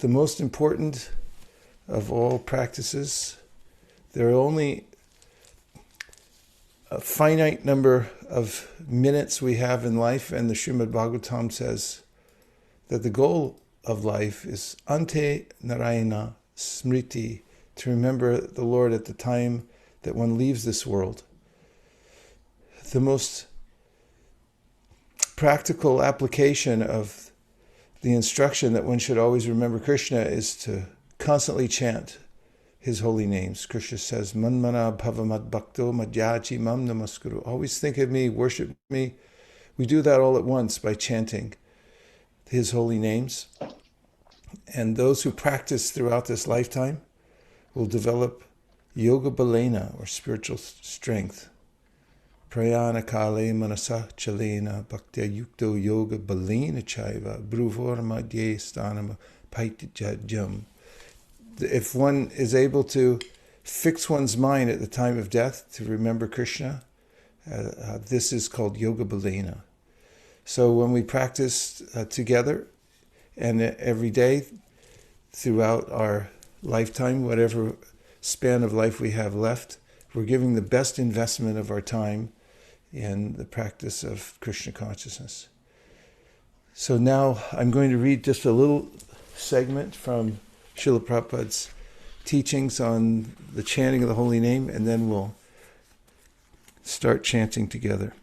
The most important of all practices. There are only a finite number of minutes we have in life, and the Śrīmad Bhagavatam says that the goal of life is ante narayana smriti, to remember the Lord at the time that one leaves this world. The most practical application of the instruction that one should always remember Krishna is to constantly chant his holy names. Krishna says, Manmana bhavamad bhakto madhyaji mam namaskuru. Always think of me, worship me. We do that all at once by chanting his holy names. And those who practice throughout this lifetime will develop yoga balena, or spiritual strength. Prayana kale manasa chalena bhaktya yukto yoga balena chaiva bruvor madhye stanam paitijajam. If one is able to fix one's mind at the time of death to remember Krishna, this is called yoga balena. So when we practice together and every day throughout our lifetime, whatever span of life we have left, we're giving the best investment of our time in the practice of Krishna consciousness. So now I'm going to read just a little segment from Srila Prabhupada's teachings on the chanting of the holy name, and then we'll start chanting together.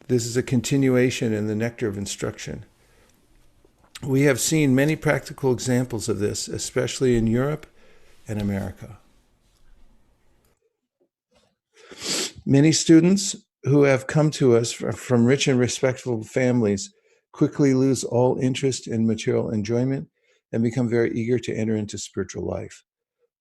This is a continuation in the nectar of instruction. We have seen many practical examples of this, especially in Europe and America. Many students who have come to us from rich and respectable families quickly lose all interest in material enjoyment and become very eager to enter into spiritual life.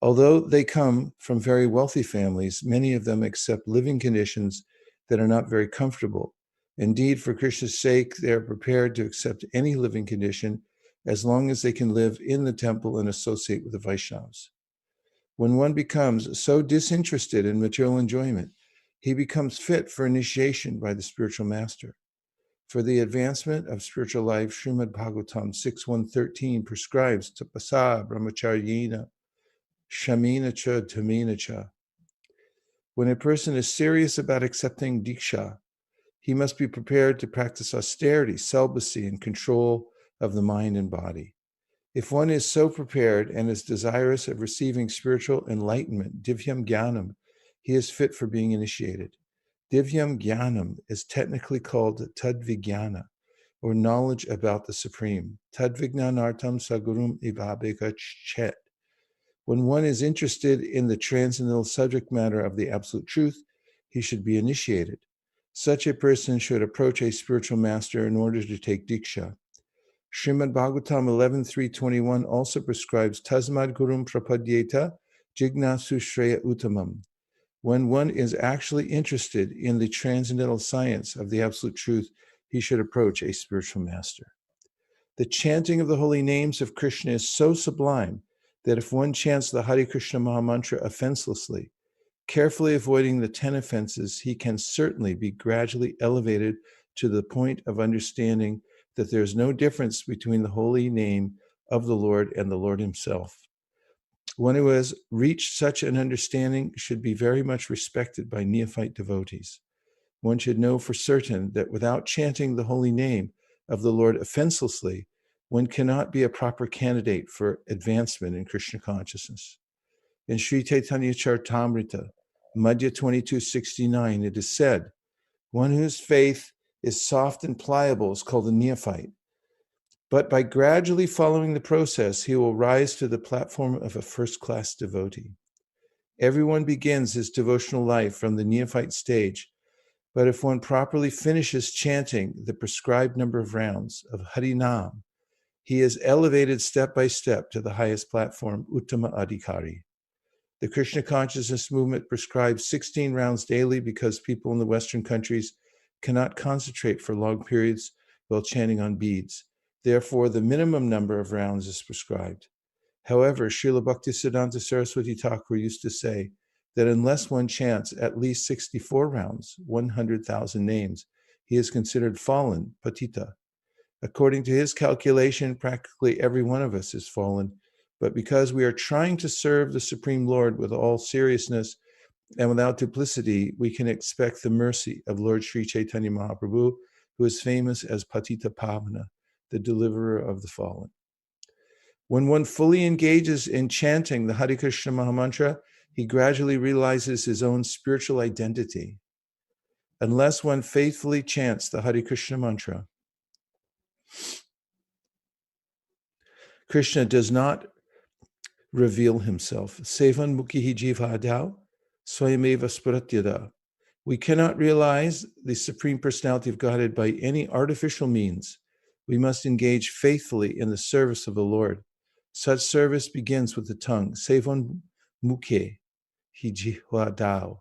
Although they come from very wealthy families, many of them accept living conditions that are not very comfortable. Indeed, for Krishna's sake, they are prepared to accept any living condition as long as they can live in the temple and associate with the Vaishnavas. When one becomes so disinterested in material enjoyment, he becomes fit for initiation by the spiritual master. For the advancement of spiritual life, Śrīmad Bhāgavatam 6.1.13 prescribes tapasa brahmacharyena shamina cha dhamina cha. When a person is serious about accepting diksha, he must be prepared to practice austerity, celibacy, and control of the mind and body. If one is so prepared and is desirous of receiving spiritual enlightenment, divyam jnanam, he is fit for being initiated. Divyam jnanam is technically called tadvijnana, or knowledge about the Supreme. Tadvijnanartam sagurum ivabhika chet. When one is interested in the transcendental subject matter of the absolute truth, he should be initiated. Such a person should approach a spiritual master in order to take diksha. Śrīmad Bhāgavatam 11.3.21 also prescribes tasmad gurum prapadyeta jignasu shreya uttamam. When one is actually interested in the transcendental science of the absolute truth, he should approach a spiritual master. The chanting of the holy names of Krishna is so sublime that if one chants the Hare Krishna Mahamantra offenselessly, carefully avoiding the 10 offenses, he can certainly be gradually elevated to the point of understanding that there is no difference between the holy name of the Lord and the Lord himself. One who has reached such an understanding should be very much respected by neophyte devotees. One should know for certain that without chanting the holy name of the Lord offenselessly, one cannot be a proper candidate for advancement in Krishna consciousness. In Sri Chaitanya Charitamrita, Madhya 2269, it is said, one whose faith is soft and pliable is called a neophyte. But by gradually following the process, he will rise to the platform of a first-class devotee. Everyone begins his devotional life from the neophyte stage, but if one properly finishes chanting the prescribed number of rounds of Harinām, he is elevated step by step to the highest platform, Uttama Adhikari. The Krishna consciousness movement prescribes 16 rounds daily because people in the Western countries cannot concentrate for long periods while chanting on beads. Therefore, the minimum number of rounds is prescribed. However, Srila Bhaktisiddhanta Saraswati Thakur used to say that unless one chants at least 64 rounds, 100,000 names, he is considered fallen, patita. According to his calculation, practically every one of us is fallen. But because we are trying to serve the Supreme Lord with all seriousness and without duplicity, we can expect the mercy of Lord Sri Chaitanya Mahaprabhu, who is famous as Patita Pavana, the deliverer of the fallen. When one fully engages in chanting the Hare Krishna Mahamantra, he gradually realizes his own spiritual identity. Unless one faithfully chants the Hare Krishna mantra, Krishna does not reveal himself. Sevan mukhihi jivhadau swayameva spuratyada. We cannot realize the Supreme Personality of Godhead by any artificial means. We must engage faithfully in the service of the Lord. Such service begins with the tongue. Sevan mukhe hi jivhadau,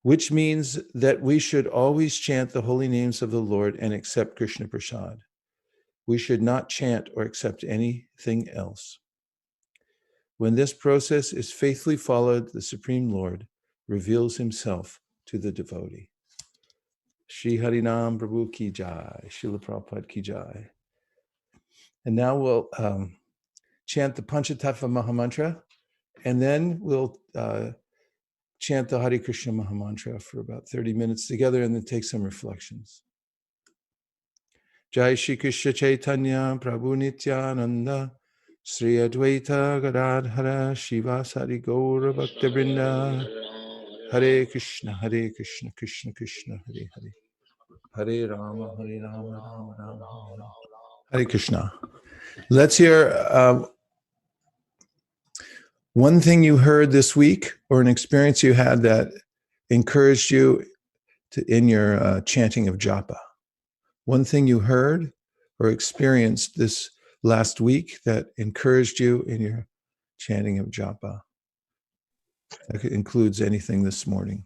which means that we should always chant the holy names of the Lord and accept Krishna Prasad. We should not chant or accept anything else. When this process is faithfully followed, the Supreme Lord reveals himself to the devotee. Shri Harinām Prabhu ki jai, Srila Prabhupada ki jai. And now we'll chant the Panchatattva Mahamantra, and then we'll chant the Hare Krishna Mahamantra for about 30 minutes together and then take some reflections. Jai Shri Krishna Chaitanya Prabhu Nityananda Sri Advaita Gadadhara Shiva Sari Gaura Bhakta Vrinda Hare Krishna Krishna Krishna Hare Hare Hare Rama Rama Rama Hare Krishna. Let's hear one thing you heard this week or an experience you had that encouraged you in your chanting of japa. One thing you heard or experienced this last week that encouraged you in your chanting of japa. That includes anything this morning.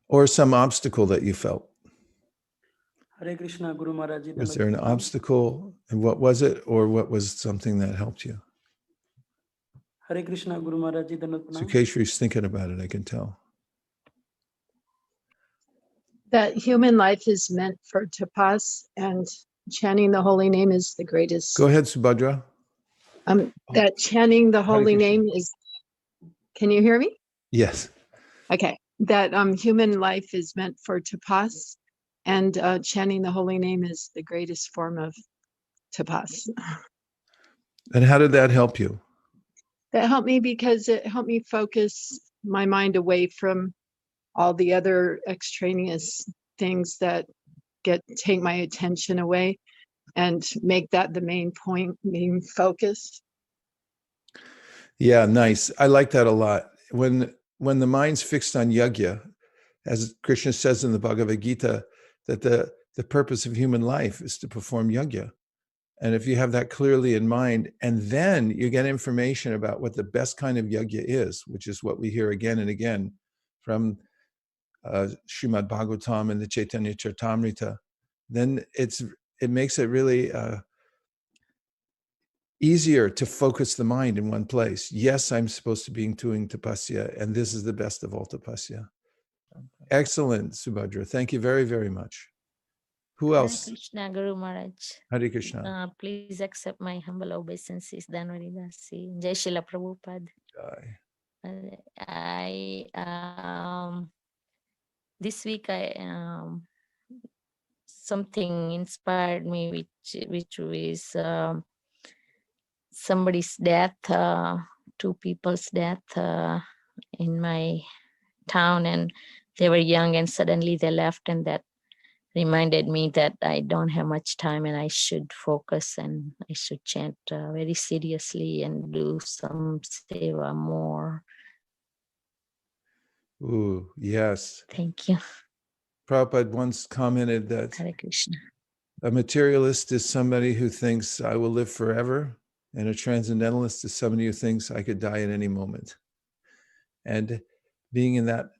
Or some obstacle that you felt. Hare Krishna, Guru Maharaj. Was there an obstacle, and what was it, or what was something that helped you? Hare Krishna, Guru Maharaj. Sukeshri's thinking about it, I can tell. That human life is meant for tapas, and chanting the holy name is the greatest. Go ahead, Subhadra. That chanting the holy name is, can you hear me? Yes. Okay. That human life is meant for tapas, and chanting the holy name is the greatest form of tapas. And how did that help you? That helped me because it helped me focus my mind away from all the other extraneous things that take my attention away, and make that the main point, main focus. Yeah, nice. I like that a lot. When the mind's fixed on yajna, as Krishna says in the Bhagavad Gita, that the purpose of human life is to perform yajna. And if you have that clearly in mind, and then you get information about what the best kind of yajna is, which is what we hear again and again from Śrīmad Bhagavatam and the Chaitanya Charitamrita, then it makes it really easier to focus the mind in one place. Yes, I'm supposed to be doing tapasya, and this is the best of all tapasya. Excellent, Subhadra. Thank you very, very much. Who else? Hare Krishna, Guru Maharaj. Hare Krishna. Please accept my humble obeisances, Dhanvari Dasi. Jai Srila Prabhupada. This week something inspired me, which was somebody's death, two people's death in my town, and they were young and suddenly they left, and that reminded me that I don't have much time and I should focus and I should chant very seriously and do some seva more. Ooh, yes. Thank you. Prabhupada once commented that Hare Krishna. A materialist is somebody who thinks I will live forever, and a transcendentalist is somebody who thinks I could die at any moment. And being in that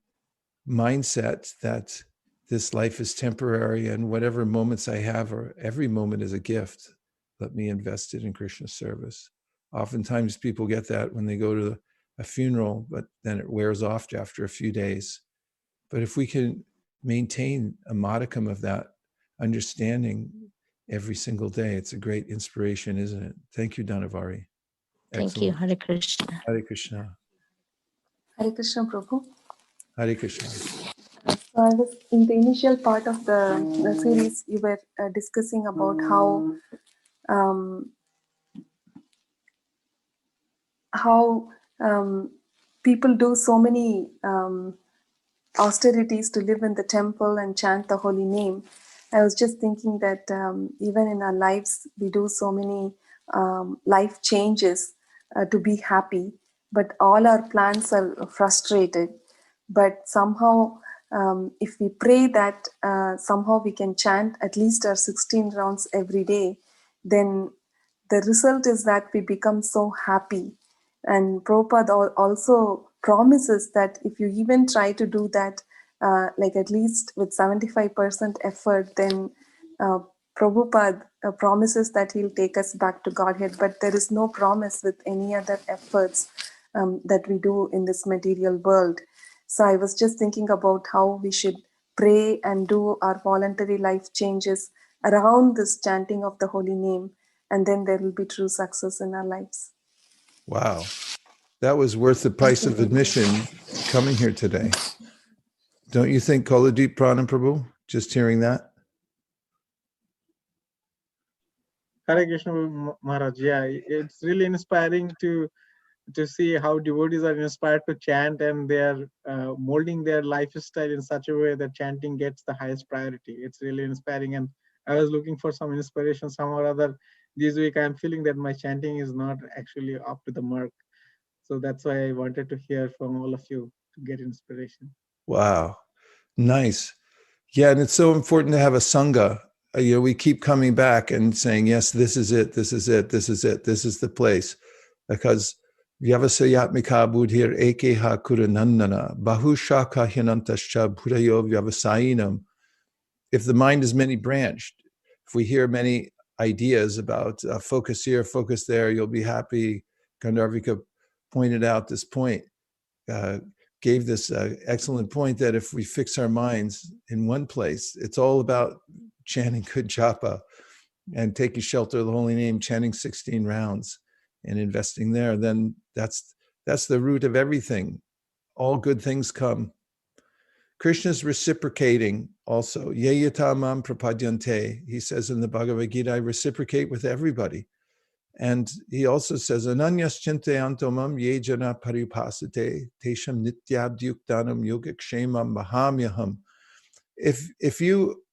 mindset that this life is temporary and whatever moments I have, or every moment is a gift, let me invest it in Krishna service. Oftentimes people get that when they go to a funeral, but then it wears off after a few days. But if we can maintain a modicum of that understanding every single day, it's a great inspiration, isn't it? Thank you, Dhanavari. Thank you. Excellent. Hare Krishna. Hare Krishna. Hare Krishna, Prabhu. Hare Krishna. So I was in the initial part of the series. You were discussing about how people do so many austerities to live in the temple and chant the holy name. I was just thinking that even in our lives, we do so many life changes to be happy, but all our plans are frustrated. But somehow, if we pray that somehow we can chant at least our 16 rounds every day, then the result is that we become so happy. And Prabhupada also promises that if you even try to do that, like at least with 75% effort, then Prabhupada promises that he'll take us back to Godhead. But there is no promise with any other efforts that we do in this material world. So I was just thinking about how we should pray and do our voluntary life changes around this chanting of the holy name, and then there will be true success in our lives. Wow. That was worth the price of admission coming here today. Don't you think, Koladeep Pranam Prabhu, just hearing that? Hare Krishna Maharaj. Yeah, it's really inspiring to see how devotees are inspired to chant, and they are molding their lifestyle in such a way that chanting gets the highest priority. It's really inspiring, and I was looking for some inspiration somehow or other. This week I'm feeling that my chanting is not actually up to the mark. So that's why I wanted to hear from all of you to get inspiration. Wow. Nice. Yeah, and it's so important to have a sangha. We keep coming back and saying, yes, this is it, this is it, this is it, this is the place. Because vyavasayatmika buddhir ekeha kuranandana bahu-shaka hinantascha buddhayo vyavasayinam. If the mind is many branched, if we hear many ideas about focus here, focus there, you'll be happy. Gandharvika pointed out this point, gave this excellent point that if we fix our minds in one place, it's all about chanting good japa and taking shelter of the holy name, chanting 16 rounds and investing there, then that's the root of everything. All good things come. Krishna's reciprocating also. Ye yata mam prapadyante. He says in the Bhagavad Gita, I reciprocate with everybody. And he also says, Ananyas chintayanto mam ye jana paripasate tesham nityabdyuktanam yogakshemam mahamyaham. If you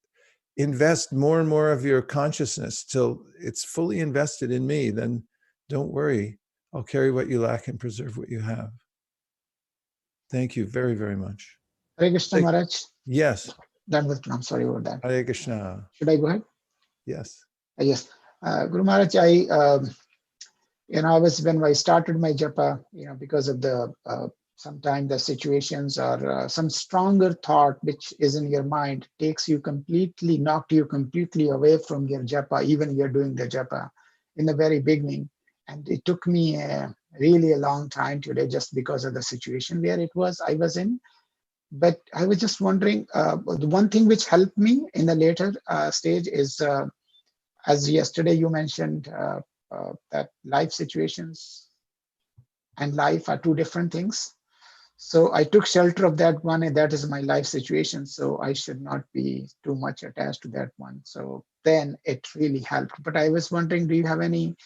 invest more and more of your consciousness till it's fully invested in me, then don't worry. I'll carry what you lack and preserve what you have. Thank you very, very much. Hare Krishna Maharaj. Yes. Done with. I'm sorry about that. Hare Krishna. Should I go ahead? Yes. Yes. Guru Maharaj, when I started my japa, because of the sometimes the situations or some stronger thought which is in your mind knocked you completely away from your japa, even you're doing the japa in the very beginning. And it took me really a long time today just because of the situation where I was in. But I was just wondering, the one thing which helped me in the later stage is, as yesterday you mentioned, that life situations and life are two different things. So I took shelter of that one, and that is my life situation. So I should not be too much attached to that one. So then it really helped. But I was wondering, do you have any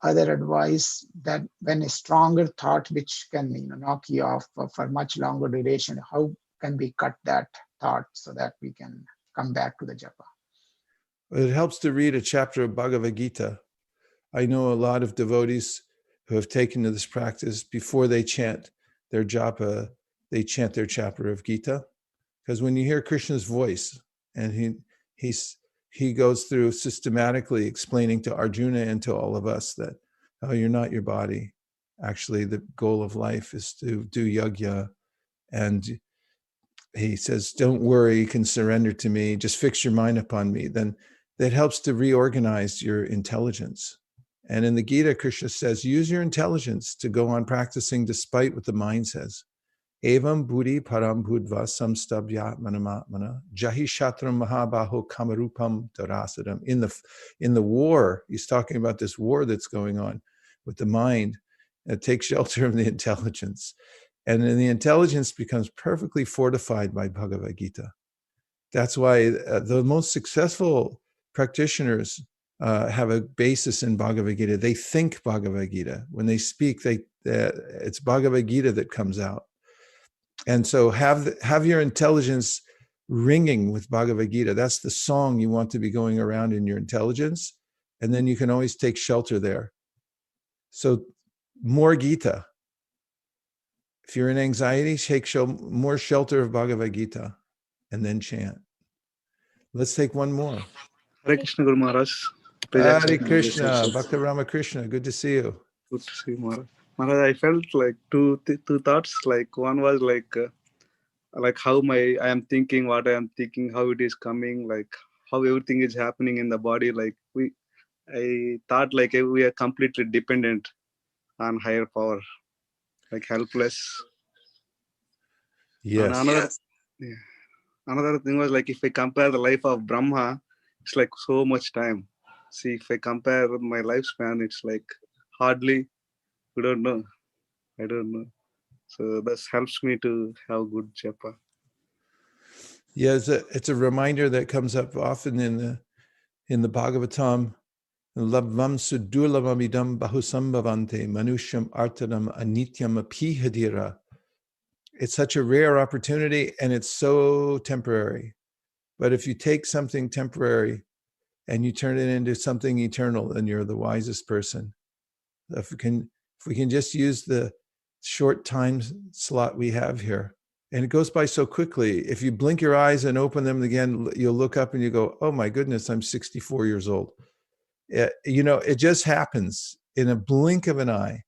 other advice that when a stronger thought which can knock you off for much longer duration, how can we cut that thought so that we can come back to the japa? It helps to read a chapter of Bhagavad Gita. I know a lot of devotees who have taken to this practice. Before they chant their japa, they chant their chapter of Gita. Because when you hear Krishna's voice, and he goes through systematically explaining to Arjuna and to all of us that, oh, you're not your body. Actually, the goal of life is to do yajna. And he says, don't worry, you can surrender to me. Just fix your mind upon me. Then that helps to reorganize your intelligence. And in the Gita, Krishna says, use your intelligence to go on practicing despite what the mind says. Evam buddhi param budva samstabhyatmanamatmana jahi shatram mahabaho kamarupam darasadam. In the war, he's talking about this war that's going on with the mind. Take shelter of the intelligence. And then the intelligence becomes perfectly fortified by Bhagavad Gita. That's why the most successful practitioners have a basis in Bhagavad Gita. They think Bhagavad Gita. When they speak, it's Bhagavad Gita that comes out. And so have your intelligence ringing with Bhagavad Gita. That's the song you want to be going around in your intelligence. And then you can always take shelter there. So more Gita. If you're in anxiety, take more shelter of Bhagavad Gita and then chant. Let's take one more. Hare Krishna Guru Maharaj. Hare Krishna, Bhakta Ramakrishna, good to see you. Good to see you, Maharaj. Maharaj, I felt like two thoughts. Like one was like how I am thinking, what I am thinking, how it is coming, like how everything is happening in the body. Like I thought like we are completely dependent on higher power, like helpless. Yes. And another thing was like if I compare the life of Brahma, it's like so much time. See, if I compare my lifespan, it's like hardly, we don't know. I don't know. So this helps me to have good japa. Yeah, it's a reminder that comes up often in the Bhagavatam. Labdhvam su-durlabham idaṁ bahu-sambhavānte mānuṣyam artha-dam anityam apīha dhīraḥ. It's such a rare opportunity and it's so temporary. But if you take something temporary and you turn it into something eternal, then you're the wisest person. If we can just use the short time slot we have here, and it goes by so quickly. If you blink your eyes and open them again, you'll look up and you go, oh my goodness, I'm 64 years old. It just happens in a blink of an eye.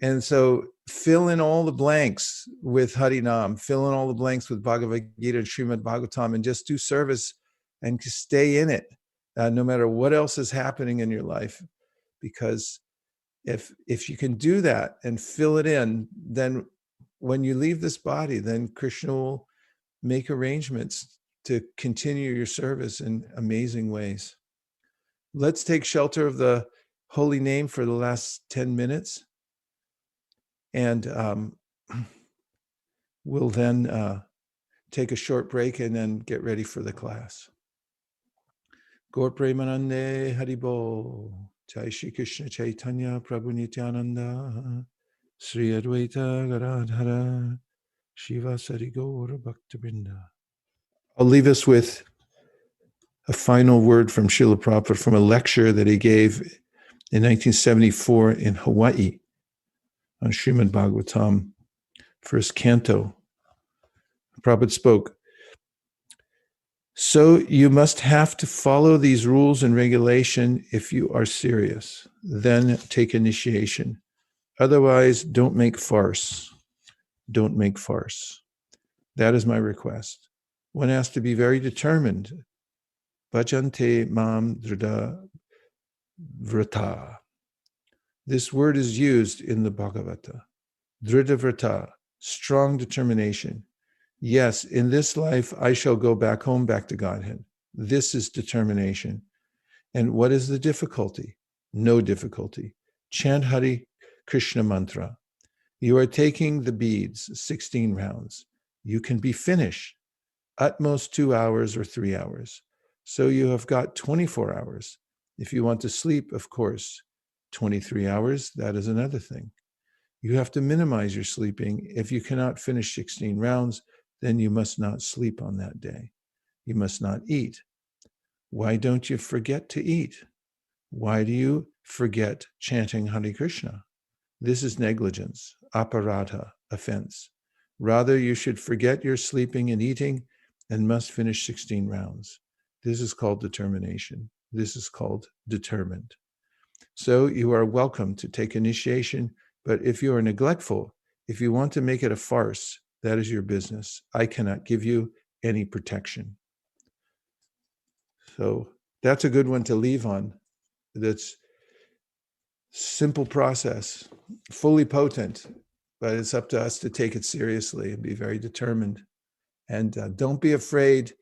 And so fill in all the blanks with Harinām, fill in all the blanks with Bhagavad Gita and Śrīmad Bhāgavatam, and just do service and stay in it, no matter what else is happening in your life. Because if you can do that and fill it in, then when you leave this body, then Krishna will make arrangements to continue your service in amazing ways. Let's take shelter of the holy name for the last 10 minutes. And we'll then take a short break and then get ready for the class. Gaur Premanande Haribol. Jai Shri Krishna Chaitanya Prabhu Nityananda. Sri Advaita Gadadhara. Shiva Sari Gaura Bhaktabinda. I'll leave us with a final word from Srila Prabhupada from a lecture that he gave in 1974 in Hawaii on Śrīmad Bhagavatam, first canto. Prabhupada spoke, so you must have to follow these rules and regulation if you are serious. Then take initiation. Otherwise, don't make farce. Don't make farce. That is my request. One has to be very determined. Bhajante mam dhrida vrata. This word is used in the Bhagavata. Dhrida vrata, strong determination. Yes, in this life, I shall go back home, back to Godhead. This is determination. And what is the difficulty? No difficulty. Chant Hare Krishna mantra. You are taking the beads, 16 rounds. You can be finished, utmost 2 hours or 3 hours. So you have got 24 hours. If you want to sleep, of course, 23 hours, that is another thing. You have to minimize your sleeping. If you cannot finish 16 rounds, then you must not sleep on that day. You must not eat. Why don't you forget to eat? Why do you forget chanting Hare Krishna? This is negligence, aparadha, offense. Rather, you should forget your sleeping and eating and must finish 16 rounds. This is called determination. This is called determined. So you are welcome to take initiation, but if you are neglectful, if you want to make it a farce, that is your business. I cannot give you any protection. So that's a good one to leave on. That's simple process, fully potent. but it's up to us to take it seriously and be very determined. And don't be afraid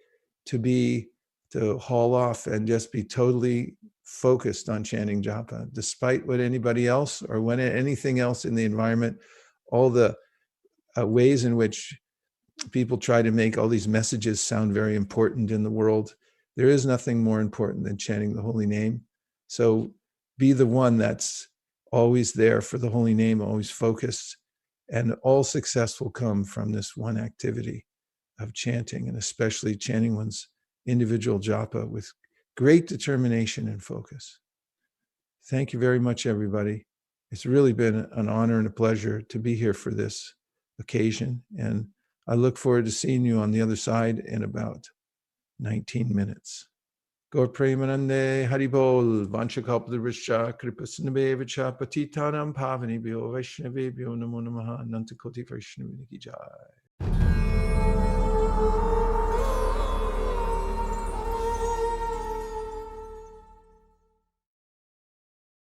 to haul off and just be totally focused on chanting japa, despite what anybody else or when anything else in the environment, all the ways in which people try to make all these messages sound very important in the world. There is nothing more important than chanting the holy name. So be the one that's always there for the holy name, always focused, and all success will come from this one activity of chanting, and especially chanting one's individual japa with great determination and focus. Thank you very much, everybody. It's really been an honor and a pleasure to be here for this occasion, and I look forward to seeing you on the other side in about 19 minutes. Gaur Premanande Haribol Vanchakalpadrishya Kripasnabhevacha Patitanam Pavanibhyo Vaishnavebhyo Namo Namaha Nantakoti Vaishnaviki Jai.